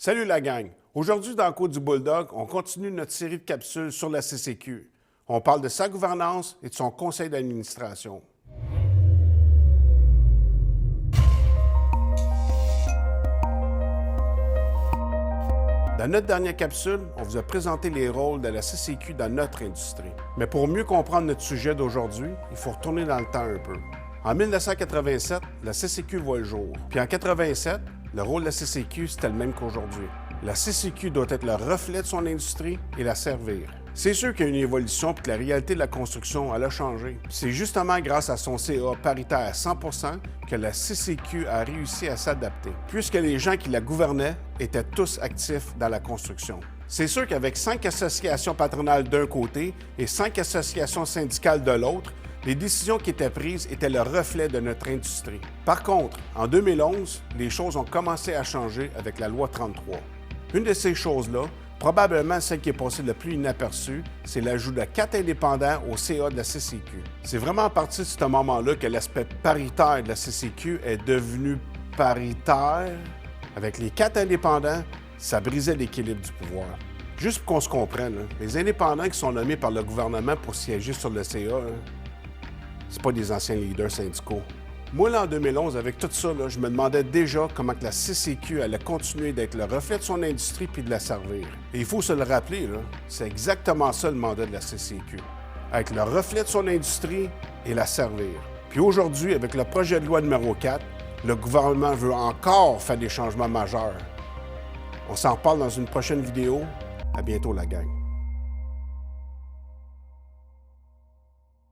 Salut la gang! Aujourd'hui, dans le Côte du Bulldog, on continue notre série de capsules sur la CCQ. On parle de sa gouvernance et de son conseil d'administration. Dans notre dernière capsule, on vous a présenté les rôles de la CCQ dans notre industrie. Mais pour mieux comprendre notre sujet d'aujourd'hui, il faut retourner dans le temps un peu. En 1987, la CCQ voit le jour. Puis en 1987, le rôle de la CCQ, c'était le même qu'aujourd'hui. La CCQ doit être le reflet de son industrie et la servir. C'est sûr qu'il y a une évolution et que la réalité de la construction, elle a changé. C'est justement grâce à son CA paritaire à 100% que la CCQ a réussi à s'adapter, puisque les gens qui la gouvernaient étaient tous actifs dans la construction. C'est sûr qu'avec 5 associations patronales d'un côté et 5 associations syndicales de l'autre, les décisions qui étaient prises étaient le reflet de notre industrie. Par contre, en 2011, les choses ont commencé à changer avec la loi 33. Une de ces choses-là, probablement celle qui est passée le plus inaperçue, c'est l'ajout de 4 indépendants au CA de la CCQ. C'est vraiment à partir de ce moment-là que l'aspect paritaire de la CCQ est devenu paritaire. Avec les 4 indépendants, ça brisait l'équilibre du pouvoir. Juste pour qu'on se comprenne, les indépendants qui sont nommés par le gouvernement pour siéger sur le CA, c'est pas des anciens leaders syndicaux. Moi, là, en 2011, avec tout ça, je me demandais déjà comment que la CCQ allait continuer d'être le reflet de son industrie puis de la servir. Et il faut se le rappeler, c'est exactement ça le mandat de la CCQ. Être le reflet de son industrie et la servir. Puis aujourd'hui, avec le projet de loi numéro 4, le gouvernement veut encore faire des changements majeurs. On s'en reparle dans une prochaine vidéo. À bientôt, la gang.